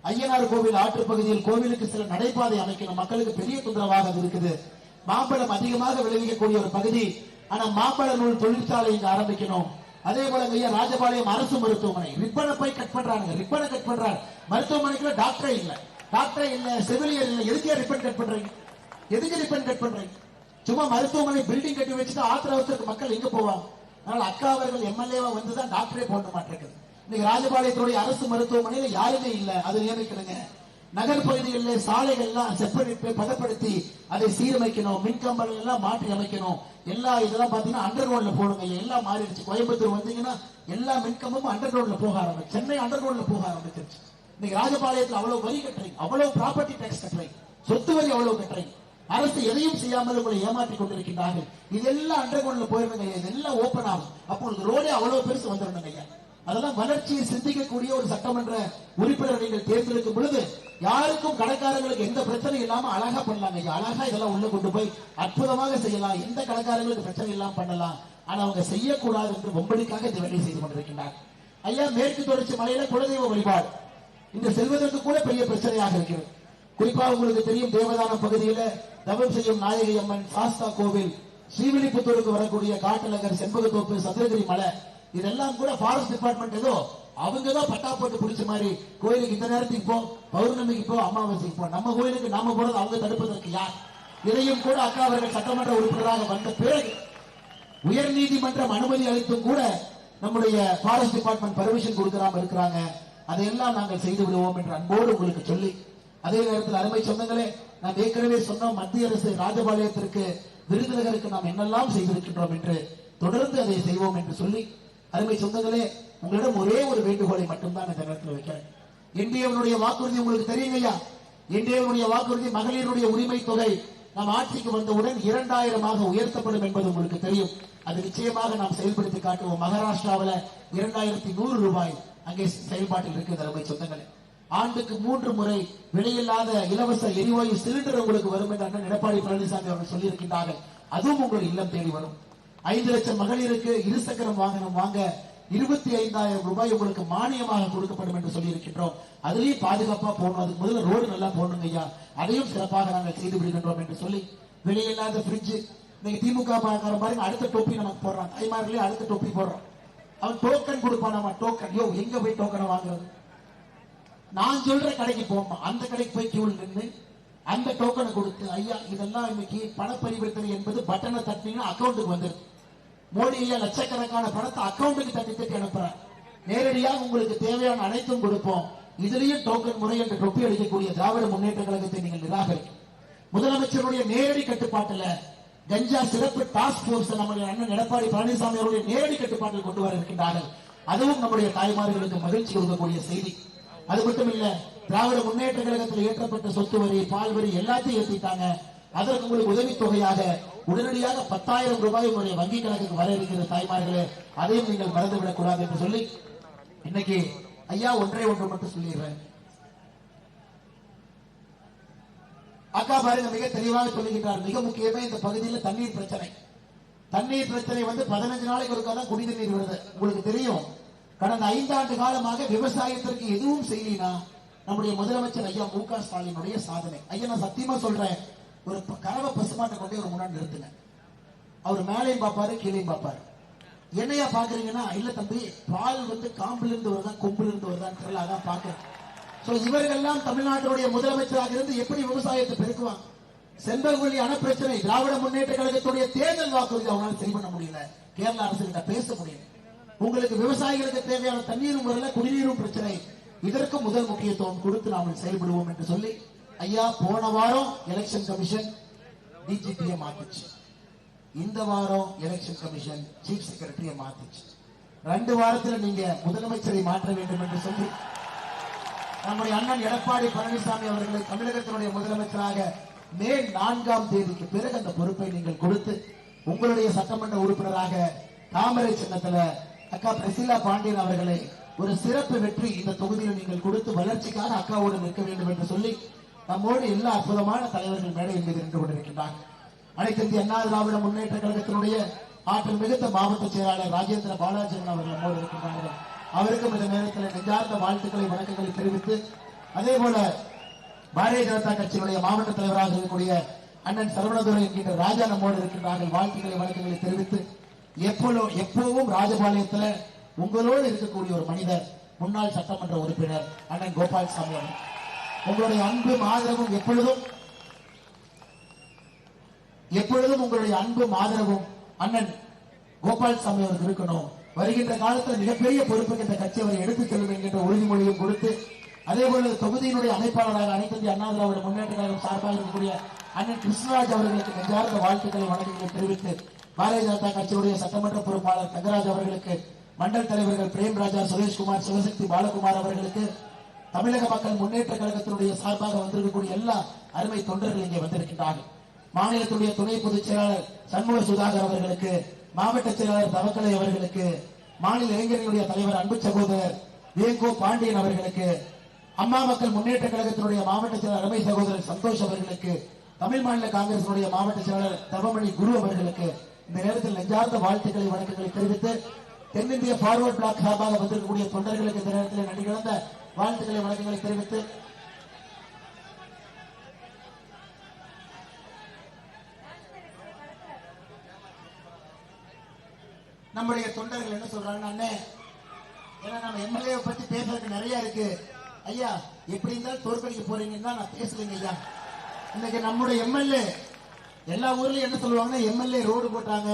ஐயனார் கோவில் ஆற்று பகுதியில் கோவிலுக்கு சில நடைபாதை அமைக்கணும். மக்களுக்கு பெரிய தொந்தரவாக இருக்குது. மாம்பழம் அதிகமாக விளைவிக்கக்கூடிய ஒரு பகுதி. ஆனா மாம்பழ நூல் தொழிற்சாலை இங்க ஆரம்பிக்கணும். அதே போல ஐயா ராஜபாளையம் அரசு மருத்துவமனை ரிப்பனை போய் கட் பண்றாங்க. ரிப்பனை கட் பண்றாங்க. மருத்துவமனைக்குள்ள டாக்டரே இல்ல, டாக்டரே இல்ல, செவிலியர் இல்ல. எதுக்கே ரிப்பன் கட் பண்றீங்க? எதுக்கு ரிப்பன் கட் பண்றீங்க? சும்மா மருத்துவமனை பில்டிங் கட்டி வச்சுட்டு ஆத்திர அவசரத்துக்கு மக்கள் எங்க போவாங்க? அதனால அக்கா அவர்கள் எம்எல்ஏவா வந்துதான் டாக்டரே போட மாட்டேங்குது. இன்னைக்கு ராஜபாளையத்துடைய அரசு மருத்துவமனையில யாருமே இல்ல, அது நியமிக்கணுங்க. நகர் பகுதிகளில் சாலைகள்லாம் செப்பனிட்டு பதப்படுத்தி அதை சீரமைக்கணும். மின்கம்பங்கள் எல்லாம் மாற்றி அமைக்கணும். எல்லா இதெல்லாம் பாத்தீங்கன்னா அண்டர் கிரவுண்ட்ல போடுங்க. எல்லாம் மாறிடுச்சு. கோயம்புத்தூர் வந்தீங்கன்னா எல்லா மின்கம்பமும் அண்டர் கிரவுண்ட்ல போக ஆரம்பிச்சு. சென்னை அண்டர் கிரவுண்ட்ல போக ஆரம்பிச்சிருச்சு. இன்னைக்கு ராஜபாளையத்தில் அவ்வளவு வரி கட்டுறீங்க, அவ்வளவு ப்ராப்பர்ட்டி டாக்ஸ் கட்டுறீங்க, சொத்து வரி அவ்வளவு கட்டுறீங்க. அரசு எதையும் செய்யாமல் உங்களை ஏமாற்றிக் கொண்டிருக்கின்றார்கள். இதெல்லாம் அண்டர் கிரவுண்ட்ல போயிருங்க. இதெல்லாம் ஓபன் ஆகும். அப்போ உங்களுக்கு ரோடே அவ்வளவு பெருசு வந்துடணும் ஐயா. அதெல்லாம் வளர்ச்சியை சிந்திக்கக்கூடிய ஒரு சட்டமன்ற உறுப்பினர் நீங்கள் தேர்ந்தெடுக்கும் பொழுது யாருக்கும் கடைக்காரங்களுக்கு எந்த பிரச்சனை இல்லாம அழகா பண்ணலாங்க ஐயா. அழகா இதெல்லாம் உள்ள கொண்டு போய் அற்புதமாக செய்யலாம். எந்த கடைக்காரங்களுக்கு பிரச்சனை இல்லாம பண்ணலாம். ஆனா அவங்க செய்யக்கூடாது என்று பொம்படிக்காக இந்த வேலையை செய்து கொண்டிருக்கின்றார். ஐயா, மேற்கு தொடர்ச்சி மலையில குலதெய்வ வழிபாடு இந்த செல்வதற்கு கூட பெரிய பிரச்சனையாக இருக்கிறது. குறிப்பாக உங்களுக்கு தெரியும், தேவதானம் பகுதியில தவம் செய்யும் நாயகி அம்மன், சாஸ்தா கோவில், ஸ்ரீவில்லிபுத்தூருக்கு வரக்கூடிய காட்டலகர், செண்பகத்தோப்பு, சதுரகிரி மலை, இதெல்லாம் கூட ஃபாரஸ்ட் டிபார்ட்மெண்ட் ஏதோ அவங்கதான் பட்டா போட்டு பிடிச்ச மாதிரி கோயிலுக்கு இந்த நேரத்துக்கு போ, பௌர்ணமிக்கு போ, அமாவாசைக்கு போ, நம்ம கோயிலுக்கு நாம போறது அவங்க தடுப்பதற்கு யார்? இதையும் கூட அக்கா அவர்கள் சட்டமன்ற உறுப்பினராக வந்த பிறகு உயர் நீதிமன்றம் அனுமதி அளித்தும் கூட நம்முடைய ஃபாரஸ்ட் டிபார்ட்மெண்ட் பர்மிஷன் கொடுக்காம இருக்கிறாங்க. அதையெல்லாம் நாங்கள் செய்து விடுவோம் என்று அன்போடு உங்களுக்கு சொல்லி, அதே நேரத்தில் அருமை சொந்தங்களே, நாம் ஏற்கனவே சொன்னோம், மத்திய அரசு ராஜபாளையத்திற்கு விருதுநகருக்கு நாம் என்னெல்லாம் செய்திருக்கின்றோம் என்று தொடர்ந்து அதை செய்வோம் என்று சொல்லி, அருமை சொந்தங்களே, உங்களிடம் ஒரே ஒரு வேண்டுகோளை மட்டும்தான் இந்த நேரத்தில் வைக்கிறேன். என்டிஏவனுடைய வாக்குறுதி உங்களுக்கு தெரியுங்கய்யா. என்டிஏவனுடைய வாக்குறுதி மகளிருடைய உரிமை தொகை நாம் ஆட்சிக்கு வந்தவுடன் 2000 உயர்த்தப்படும் என்பது உங்களுக்கு தெரியும். அது நிச்சயமாக நாம் செயல்படுத்தி காட்டுவோம். மகாராஷ்டிராவில் 2100 ரூபாய் அங்கே செயல்பாட்டில் இருக்குது. அருமை சொந்தங்களே, ஆண்டுக்கு 3 முறை விலையில்லாத இலவச எரிவாயு சிலிண்டர் உங்களுக்கு வரும் என்று அண்ணன் எடப்பாடி பழனிசாமி அவர்கள் சொல்லியிருக்கின்றார்கள். அதுவும் உங்கள் இல்லம் தேடி வரும். 5 லட்சம் மகளிருக்கு இருசக்கர வாகனம் வாங்க 25,000 ரூபாய் உங்களுக்கு மானியமாக கொடுக்கப்படும் என்று சொல்லி இருக்கின்றோம். அதுலயும் பாதுகாப்பா போகணும். அதுக்கு முதல்ல ரோடு நல்லா போடணும் ஐயா. அதையும் சிறப்பாக நாங்கள் செய்து விடுகின்றோம் என்று சொல்லி, விலையில்லாத பிரிட்ஜ், இன்னைக்கு திமுக பாருங்க, அடுத்த டோப்பி நமக்கு போடுறான். தாய்மார்களே அடுத்த டோப்பி போடுறான். அவன் டோக்கன் கொடுப்பான். நம்ம டோக்கன், யோ எங்க போய் டோக்கனை வாங்குறது? நான் சொல்ற கடைக்கு போமா, அந்த கடைக்கு போய் கியூல நின்று அந்த டோக்கனை கொடுத்து, ஐயா இதெல்லாம் இன்னைக்கு பண பரிவர்த்தனை என்பது பட்டனை தட்டினீங்கன்னா அக்கௌண்ட்டுக்கு வந்துருக்கு. மோடி ஐயா லட்சக்கணக்கான பணத்தை அக்கௌண்ட்டுக்கு தட்டி அனுப்புறார். நேரடியாக உங்களுக்கு தேவையான அனைத்தும் கொடுப்போம். இதுலயும் டோக்கன் முறை என்று தொப்பி அடிக்கக்கூடிய திராவிட முன்னேற்ற கழகத்தை நீங்கள் நிராகரிக்கும். முதலமைச்சருடைய நேரடி கட்டுப்பாட்டுல கஞ்சா சிறப்பு டாஸ்க் போர்ஸ் நம்முடைய அண்ணன் எடப்பாடி பழனிசாமி அவருடைய நேரடி கட்டுப்பாட்டில் கொண்டு வர இருக்கின்றார்கள். அதுவும் நம்முடைய தாய்மார்களுக்கு மகிழ்ச்சி கொடுக்கக்கூடிய செய்தி. அது மட்டும் இல்ல, திராவிட முன்னேற்ற கழகத்தில் ஏற்றப்பட்ட சொத்து வரி, பால் வரி எல்லாத்தையும் ஏற்றிட்டாங்க. அதற்கு உங்களுக்கு உதவித்தொகையாக உடனடியாக 10,000 ரூபாய் உங்களுடைய வங்கி கணக்குக்கு வர இருக்கிற தாய்மார்களே, அதையும் நீங்கள் மறந்துவிடக் கூடாது என்று சொல்லி, இன்னைக்கு ஐயா ஒன்றே ஒன்று மட்டும் சொல்லிடுறேன். அக்கா பாருங்க, மிக தெளிவாக சொல்லுகின்றார். மிக முக்கியமே இந்த பகுதியில் தண்ணீர் பிரச்சனை. தண்ணீர் பிரச்சனை 15 நாளைக்கு ஒருக்கா தான் குடி தண்ணீர் வருது. உங்களுக்கு தெரியும், கடந்த 5 ஆண்டு காலமாக விவசாயத்திற்கு எதுவும் செய்யலனா நம்முடைய முதலமைச்சர் ஐயா மு க ஸ்டாலினுடைய சாதனை. ஐயா நான் சத்தியமா சொல்றேன், ஒரு கறவை பசுமாட்டை கொண்டே ஒரு முன்னாடி நிறுத்துங்க. அவர் மேலையும் பார்ப்பாரு, கீழையும் பார்ப்பாரு. என்னையா பாக்குறீங்கன்னா, இல்ல தம்பி, பால் காம்புல இருந்து வருதா கொம்புல இருந்து வருதான்னு தெரியல, அதான் பாக்குறேன். இவர்கள்லாம் தமிழ்நாட்டுடைய முதலமைச்சராக இருந்து எப்படி விவசாயத்தை பெருக்குவாங்க? செண்பகவல்லி அணை பிரச்சனை, திராவிட முன்னேற்ற கழகத்துடைய தேர்தல் வாக்குறுதி அவங்களால சரி பண்ண முடியல. கேரள அரசு கிட்ட பேச முடியல. உங்களுக்கு விவசாயிகளுக்கு தேவையான தண்ணீரும் வரல, குடிநீரும் பிரச்சனை. இதற்கு முதல் முக்கியத்துவம் கொடுத்து நாம் செயல்படுவோம் என்று சொல்லி, ஐயா போன வாரம் எலெக்ஷன் கமிஷன் டிஜிபியை மாத்துச்சு. இந்த வாரம் எலெக்ஷன் கமிஷன் சீஃப் செக்ரட்டரியை மாத்துச்சு. 2 வாரத்தில் நீங்க முதலமைச்சரை மாற்ற வேண்டும் என்று சொல்லி, நம்முடைய அண்ணன் எடப்பாடி பழனிசாமி அவர்களை தமிழகத்தினுடைய முதலமைச்சராக மே 4ஆம் தேதிக்கு பிறகு அந்த பொறுப்பை நீங்கள் கொடுத்து உங்களுடைய சட்டமன்ற உறுப்பினராக தாமரை சின்னத்துல அக்கா பிரசிலா பாண்டியன் அவர்களை ஒரு சிறப்பு வெற்றி இந்த தொகுதியில் நீங்கள் கொடுத்து வளர்ச்சிக்காக அக்காவோடு நிற்க வேண்டும் என்று சொல்லி நம்மோடு எல்லா அற்புதமான தலைவர்கள் மேடையில் மீது நின்று கொண்டிருக்கின்றார்கள். அனைத்து இந்திய அண்ணா திராவிட முன்னேற்ற கழகத்தினுடைய ஆற்றல் மிகுந்த மாவட்ட செயலாளர் ராஜேந்திர பாலாஜிவன் அவர்கள் நம்மோடு இருக்கின்றார்கள். அவருக்கும் இந்த நேரத்தில் நெஞ்சார்ந்த வாழ்த்துக்களை வணக்கங்களை தெரிவித்து, அதே போல பாரதிய ஜனதா கட்சியினுடைய மாவட்ட தலைவராக இருக்கக்கூடிய அண்ணன் சரவணதுரை என்கின்ற ராஜா நம்மோடு இருக்கின்றார்கள். வாழ்த்துக்களை வணக்கங்களை தெரிவித்து, எப்பவும் ராஜபாளையத்தில் உங்களோடு இருக்கக்கூடிய ஒரு மனிதர் முன்னாள் சட்டமன்ற உறுப்பினர் அண்ணன் கோபால்சாமி அவர்கள். உங்களுடைய அன்பும் ஆதரவும் எப்பொழுதும் உங்களுடைய அன்பும் ஆதரவும் அண்ணன் கோபால்சாமி அவருக்கு இருக்கணும். வருகின்ற காலத்தில் மிகப்பெரிய பொறுப்புக்கு இந்த கட்சி அவரை எடுத்துச் செல்லும் என்கின்ற உறுதிமொழியும் கொடுத்து, அதே போல தொகுதியினுடைய அமைப்பாளராக அனைத்து இந்திய அண்ணா திராவிட முன்னேற்ற கழகம் சார்பாக இருக்கக்கூடிய அண்ணன் கிருஷ்ணராஜ் அவர்களுக்கு நெஞ்சார்ந்த வாழ்த்துக்களை வணக்கங்களை தெரிவித்து, பாரதிய ஜனதா கட்சியுடைய சட்டமன்ற பொறுப்பாளர் தங்கராஜ் அவர்களுக்கு, மண்டல் தலைவர்கள் பிரேம்ராஜா, சுரேஷ்குமார், சிவசக்தி, பாலகுமார் அவர்களுக்கு, தமிழக மக்கள் முன்னேற்ற கழகத்தினுடைய சார்பாக வந்திருக்கக்கூடிய எல்லா அருமை தொண்டர்கள் இங்கே வந்திருக்கின்றார்கள். மாநிலத்துடைய துணை பொதுச் செயலாளர் சண்முக சுதாகர் அவர்களுக்கு, மாவட்ட செயலாளர் தவக்கலை அவர்களுக்கு, மாநில இளைஞர்களுடைய தலைவர் அன்பு சகோதரர் வேங்கோ பாண்டியன் அவர்களுக்கு, அம்மா மக்கள் முன்னேற்ற கழகத்தினுடைய மாவட்ட செயலாளர் அருமை சகோதரர் சந்தோஷ் அவர்களுக்கு, தமிழ் மாநில காங்கிரசினுடைய மாவட்ட செயலாளர் தவமணி குரு அவர்களுக்கு இந்த நேரத்தில் நெஞ்சார்ந்த வாழ்த்துக்களை வணக்கங்களை தெரிவித்து, தென்னிந்திய பார்வர்ட் பிளாக் சார்பாக வந்திருக்கக்கூடிய தொண்டர்களுக்கு இந்த நேரத்தில் நன்றி கலந்த வாழ்த்துக்களை வணக்கங்களை தெரிவித்து, நம்முடைய தொண்டர்கள் என்ன சொல்றாங்கன்னா, அண்ணே ஏன்னா நம்ம எம்எல்ஏ பத்தி பேசுறதுக்கு நிறைய இருக்கு ஐயா, எப்படி இருந்தாலும் தோற்கடிக்க போறீங்கன்னா நான் பேசலைங்க ஐயா. இன்னைக்கு நம்முடைய எம்எல்ஏ எல்லா ஊர்லயும் என்ன சொல்லுவாங்கன்னா, எம்எல்ஏ ரோடு போட்டாங்க,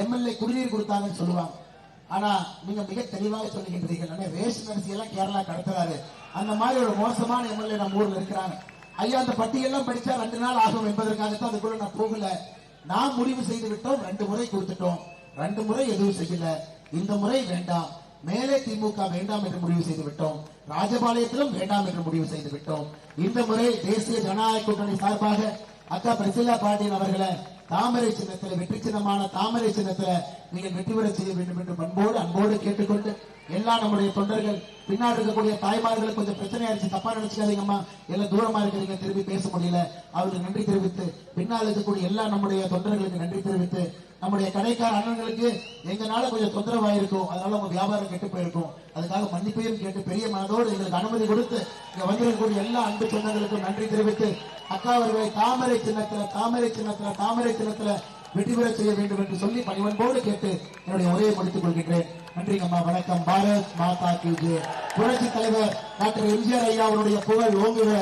எம்எல்ஏ குடிநீர் கொடுத்தாங்கன்னு சொல்லுவாங்க. ஆனா நீங்க மிக தெளிவாக சொல்லுகின்றீர்கள், ரேஷன் அரிசி எல்லாம் கேரளா கடத்துறாரு, அந்த மாதிரி ஒரு மோசமான எம்எல்ஏ நம்ம ஊர்ல இருக்கிறாங்க ஐயா. அந்த பட்டியெல்லாம் படிச்சா 2 நாள் ஆகும் என்பதற்காகத்தான் அதுக்குள்ள நான் போகல. நான் முடிவு செய்து விட்டோம், 2 முறை கொடுத்துட்டோம், 2 முறை எதுவும் செய்யல, இந்த முறை வேண்டாம், மேலே திமுக வேண்டாம் என்று முடிவு செய்து விட்டோம், ராஜபாளையத்திலும் வேண்டாம் என்று முடிவு செய்து விட்டோம். இந்த முறை தேசிய ஜனநாயக கூட்டணி சார்பாக அக்கா பிரசிலா பாண்டியன் அவர்களை தாமரை சின்னத்தில், வெற்றி சின்னமான தாமரை சின்னத்தில் நீங்கள் வெற்றி பெற செய்ய வேண்டும் என்று அன்போடு கேட்டுக்கொண்டு, எல்லா நம்முடைய தொண்டர்கள் பின்னாடி இருக்கக்கூடிய தாய்மார்களுக்கு கொஞ்சம் பிரச்சனை ஆயிடுச்சு, தப்பா நினைச்சுக்காதீங்கம்மா, எல்லாம் தூரமா இருக்கிறீங்க, திரும்பி பேச முடியல, அவருக்கு நன்றி தெரிவித்து, பின்னால் இருக்கக்கூடிய எல்லா நம்முடைய தொண்டர்களுக்கு நன்றி தெரிவித்து, நம்முடைய கடைக்கார அண்ணன்களுக்கு எங்கனால கொஞ்சம் தொந்தரவாயிருக்கும், அதனால உங்க வியாபாரம் கெட்டு போயிருக்கும், அதுக்காக மன்னிப்பையும் கேட்டு பெரிய மனதோடு எங்களுக்கு அனுமதி கொடுத்து இங்க வந்திருக்கக்கூடிய எல்லா அன்பு சொந்தங்களுக்கும் நன்றி தெரிவித்து, அக்கா அவர்களை தாமரை சின்னத்துல வெற்றி பெற செய்ய வேண்டும் என்று சொல்லி பணிவன்போடு கேட்டு என்னுடைய உரையை முடித்துக் கொள்கின்றேன். நன்றிங்கம்மா, வணக்கம். பாரத் மாதா கி ஜெய். புரட்சி தலைவர் டாக்டர் எம்ஜிஆர் ஐயா அவருடைய புகழ் ஓங்குக.